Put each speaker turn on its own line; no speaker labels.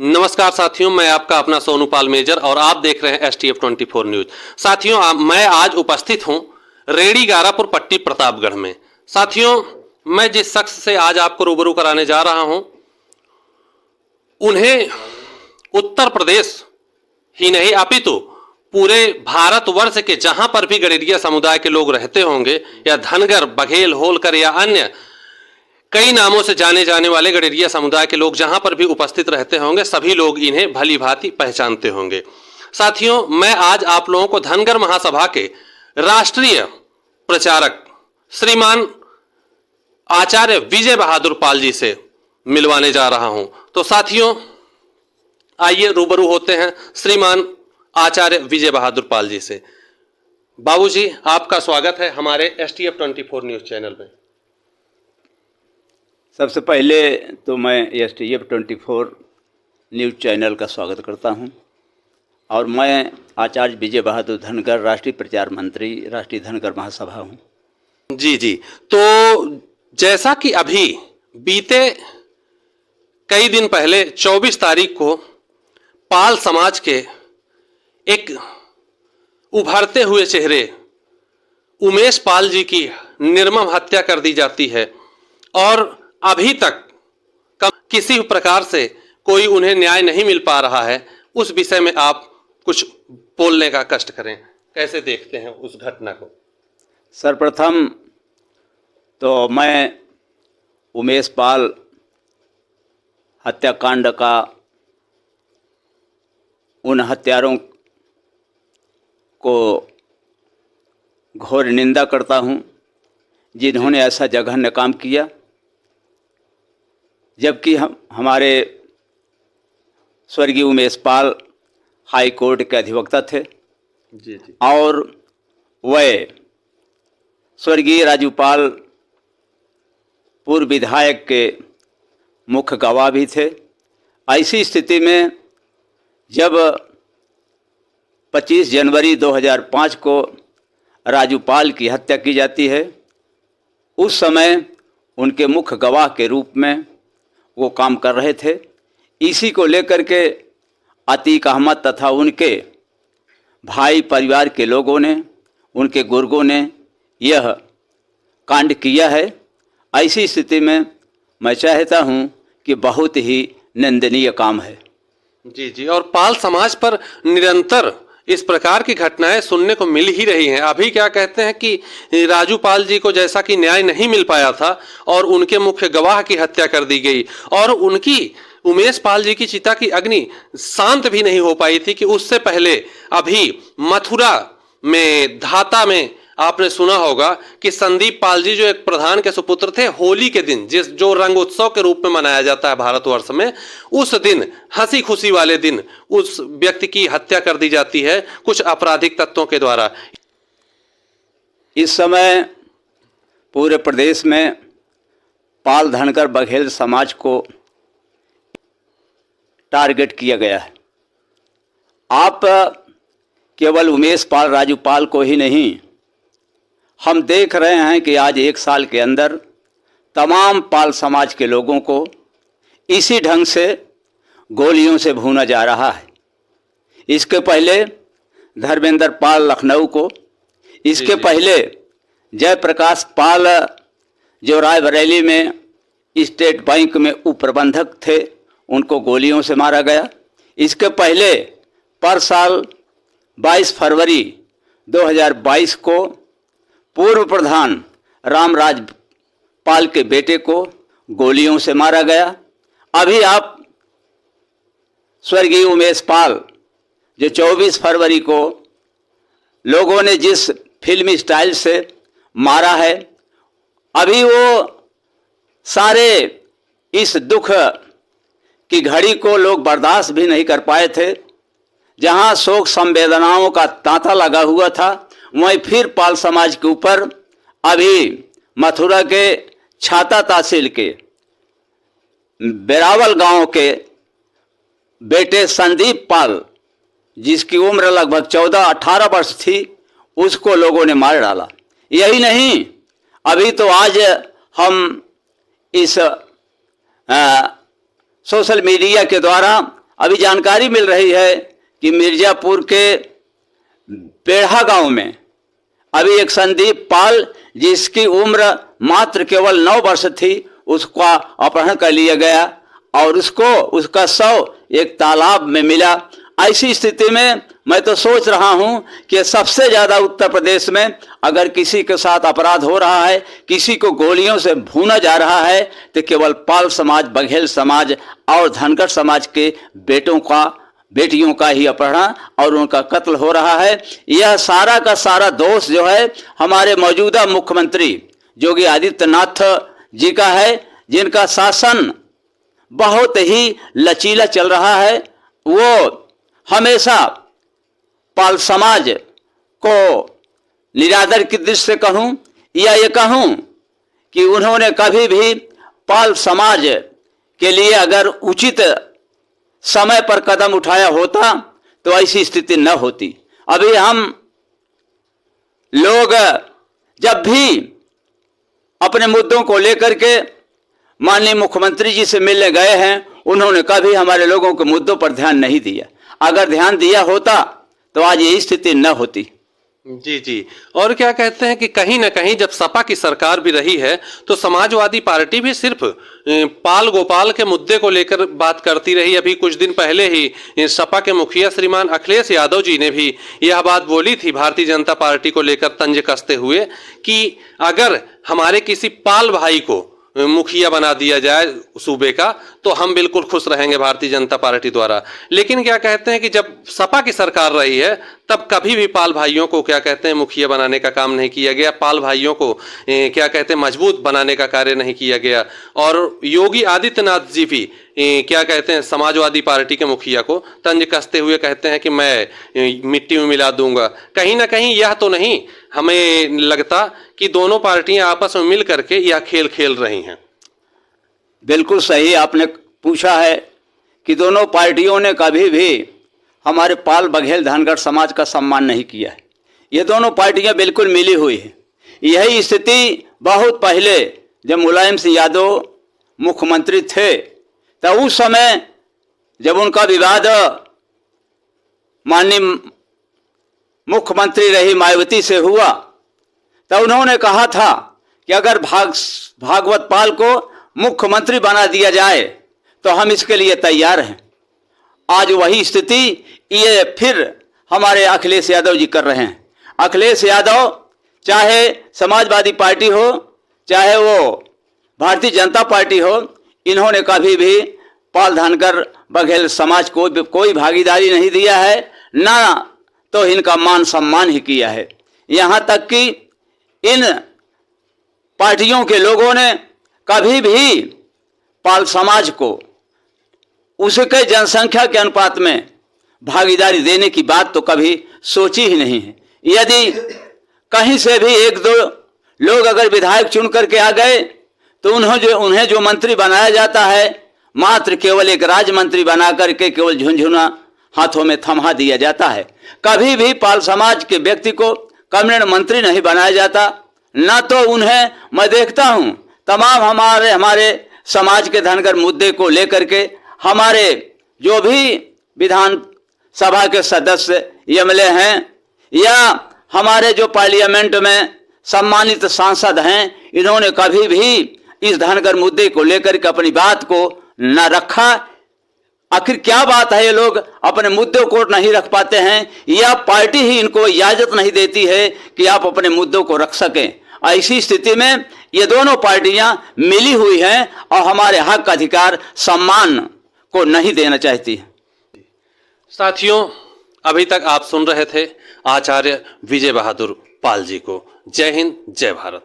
नमस्कार साथियों, मैं आपका अपना सोनू पाल मेजर और आप देख रहे हैं STF 24 न्यूज। साथियों, मैं आज उपस्थित हूं रेडी गारापुर पट्टी प्रतापगढ़ में। साथियों, मैं जिस शख्स से आज आपको रूबरू कराने जा रहा हूं, उन्हें उत्तर प्रदेश ही नहीं अपितु पूरे भारतवर्ष के जहां पर भी गडेरिया समुदाय के लोग रहते होंगे, या धनगर, बघेल, होलकर या अन्य कई नामों से जाने जाने वाले गडेरिया समुदाय के लोग जहां पर भी उपस्थित रहते होंगे, सभी लोग इन्हें भली भांति पहचानते होंगे। साथियों, मैं आज आप लोगों को धनगर महासभा के राष्ट्रीय प्रचारक श्रीमान आचार्य विजय बहादुर पाल जी से मिलवाने जा रहा हूं। तो साथियों, आइए रूबरू होते हैं श्रीमान आचार्य विजय बहादुर पाल जी से। बाबूजी, आपका स्वागत है हमारे STF 24 न्यूज चैनल में।
सबसे पहले तो मैं STF 24 न्यूज़ चैनल का स्वागत करता हूं, और मैं आचार्य विजय बहादुर धनगर राष्ट्रीय प्रचार मंत्री, राष्ट्रीय धनगर महासभा हूं।
जी, तो जैसा कि अभी बीते कई दिन पहले 24 तारीख को पाल समाज के एक उभरते हुए चेहरे उमेश पाल जी की निर्मम हत्या कर दी जाती है, और अभी तक किसी प्रकार से कोई उन्हें न्याय नहीं मिल पा रहा है। उस विषय में आप कुछ बोलने का कष्ट करें। कैसे देखते हैं उस घटना को?
सर्वप्रथम तो मैं उमेश पाल हत्याकांड का उन हत्यारों को घोर निंदा करता हूं, जिन्होंने ऐसा जघन्य काम किया, जबकि हमारे स्वर्गीय उमेश पाल हाई कोर्ट के अधिवक्ता थे।
जी।
और वह स्वर्गीय राजू पाल पूर्व विधायक के मुख्य गवाह भी थे। ऐसी स्थिति में जब 25 जनवरी 2005 को राजू पाल की हत्या की जाती है, उस समय उनके मुख्य गवाह के रूप में वो काम कर रहे थे। इसी को लेकर के अतीक अहमद तथा उनके भाई परिवार के लोगों ने, उनके गुर्गों ने यह कांड किया है। ऐसी स्थिति में मैं चाहता हूं कि बहुत ही निंदनीय काम है।
जी, और पाल समाज पर निरंतर इस प्रकार की घटनाएं सुनने को मिल ही रही हैं। अभी क्या कहते हैं कि राजू पाल जी को जैसा कि न्याय नहीं मिल पाया था और उनके मुख्य गवाह की हत्या कर दी गई, और उनकी उमेश पाल जी की चिता की अग्नि शांत भी नहीं हो पाई थी कि उससे पहले अभी मथुरा में, धाता में आपने सुना होगा कि संदीप पाल जी जो एक प्रधान के सुपुत्र थे, होली के दिन जो रंग उत्सव के रूप में मनाया जाता है भारतवर्ष में, उस दिन हंसी खुशी वाले दिन उस व्यक्ति की हत्या कर दी जाती है कुछ आपराधिक तत्वों के द्वारा।
इस समय पूरे प्रदेश में पाल, धनगर, बघेल समाज को टारगेट किया गया है। आप केवल उमेश पाल, राजू पाल को ही नहीं, हम देख रहे हैं कि आज एक साल के अंदर तमाम पाल समाज के लोगों को इसी ढंग से गोलियों से भूना जा रहा है। इसके पहले धर्मेंद्र पाल लखनऊ को, इसके पहले जयप्रकाश पाल जो रायबरेली में स्टेट बैंक में उप प्रबंधक थे, उनको गोलियों से मारा गया। इसके पहले पर साल 22 फरवरी 2022 को पूर्व प्रधान रामराज पाल के बेटे को गोलियों से मारा गया। अभी आप स्वर्गीय उमेश पाल जो 24 फरवरी को लोगों ने जिस फिल्मी स्टाइल से मारा है, अभी वो सारे इस दुख की घड़ी को लोग बर्दाश्त भी नहीं कर पाए थे। जहां शोक संवेदनाओं का तांता लगा हुआ था, वहीं फिर पाल समाज के ऊपर अभी मथुरा के छाता तहसील के बेरावल गांव के बेटे संदीप पाल, जिसकी उम्र लगभग 14-18 वर्ष थी, उसको लोगों ने मार डाला। यही नहीं, अभी तो आज हम इस सोशल मीडिया के द्वारा अभी जानकारी मिल रही है कि मिर्जापुर के पेढ़ा गांव में अभी एक संदीप पाल, जिसकी उम्र मात्र केवल 9 वर्ष थी, उसका अपहरण कर लिया गया और उसका शव एक तालाब में मिला। ऐसी स्थिति में मैं तो सोच रहा हूं कि सबसे ज्यादा उत्तर प्रदेश में अगर किसी के साथ अपराध हो रहा है, किसी को गोलियों से भूना जा रहा है, तो केवल पाल समाज, बघेल समाज और धनगर समाज के बेटियों का ही अपहरण और उनका कत्ल हो रहा है। यह सारा का सारा दोष जो है हमारे मौजूदा मुख्यमंत्री योगी आदित्यनाथ जी का है, जिनका शासन बहुत ही लचीला चल रहा है। वो हमेशा पाल समाज को निरादर की दृष्टि से कहूं या ये कहूं कि उन्होंने कभी भी पाल समाज के लिए अगर उचित समय पर कदम उठाया होता तो ऐसी स्थिति न होती। अभी हम लोग जब भी अपने मुद्दों को लेकर के माननीय मुख्यमंत्री जी से मिलने गए हैं, उन्होंने कभी हमारे लोगों के मुद्दों पर ध्यान नहीं दिया। अगर ध्यान दिया होता तो आज ये स्थिति न होती।
जी जी। और क्या कहते हैं कि कहीं ना कहीं जब सपा की सरकार भी रही है तो समाजवादी पार्टी भी सिर्फ पाल गोपाल के मुद्दे को लेकर बात करती रही। अभी कुछ दिन पहले ही सपा के मुखिया श्रीमान अखिलेश यादव जी ने भी यह बात बोली थी भारतीय जनता पार्टी को लेकर तंज कसते हुए कि अगर हमारे किसी पाल भाई को मुखिया बना दिया जाए सूबे का तो हम बिल्कुल खुश रहेंगे भारतीय जनता पार्टी द्वारा। लेकिन क्या कहते हैं कि जब सपा की सरकार रही है तब कभी भी पाल भाइयों को क्या कहते हैं मुखिया बनाने का काम नहीं किया गया, पाल भाइयों को क्या कहते हैं मजबूत बनाने का कार्य नहीं किया गया। और योगी आदित्यनाथ जी भी क्या कहते हैं समाजवादी पार्टी के मुखिया को तंज कसते हुए कहते हैं कि मैं मिट्टी में मिला दूंगा। कहीं ना कहीं यह तो नहीं हमें लगता कि दोनों पार्टियां आपस में मिल करके यह खेल खेल रही हैं।
बिल्कुल सही आपने पूछा है कि दोनों पार्टियों ने कभी भी हमारे पाल, बघेल, धनगर समाज का सम्मान नहीं किया है। ये दोनों पार्टियां बिल्कुल मिली हुई है। यही स्थिति बहुत पहले जब मुलायम सिंह यादव मुख्यमंत्री थे तब उस समय जब उनका विवाद माननीय मुख्यमंत्री रही मायावती से हुआ तब उन्होंने कहा था कि अगर भागवत पाल को मुख्यमंत्री बना दिया जाए तो हम इसके लिए तैयार हैं। आज वही स्थिति ये फिर हमारे अखिलेश यादव जी कर रहे हैं। अखिलेश यादव चाहे समाजवादी पार्टी हो चाहे वो भारतीय जनता पार्टी हो, इन्होंने कभी भी पाल, धनगर, बघेल समाज को कोई भागीदारी नहीं दिया है, ना तो इनका मान सम्मान ही किया है। यहाँ तक कि इन पार्टियों के लोगों ने कभी भी पाल समाज को उसके जनसंख्या के अनुपात में भागीदारी देने की बात तो कभी सोची ही नहीं है। यदि कहीं से भी 1-2 लोग अगर विधायक चुन करके आ गए तो उन्हें जो मंत्री बनाया जाता है मात्र केवल एक राज्य मंत्री बना करके केवल झुनझुना हाथों में थमा दिया जाता है। कभी भी पाल समाज के व्यक्ति को कैबिनेट मंत्री नहीं बनाया जाता। न तो उन्हें मैं देखता हूं तमाम हमारे समाज के धनगर मुद्दे को लेकर के हमारे जो भी विधान सभा के सदस्य एमएलए हैं या हमारे जो पार्लियामेंट में सम्मानित सांसद हैं, इन्होंने कभी भी इस धनगर मुद्दे को लेकर के अपनी बात को न रखा। आखिर क्या बात है, ये लोग अपने मुद्दों को नहीं रख पाते हैं या पार्टी ही इनको इजाजत नहीं देती है कि आप अपने मुद्दों को रख सकें। ऐसी स्थिति में ये दोनों पार्टियां मिली हुई हैं और हमारे हक अधिकार सम्मान को नहीं देना चाहती है।
साथियों, अभी तक आप सुन रहे थे आचार्य विजय बहादुर पाल जी को। जय हिंद, जय भारत।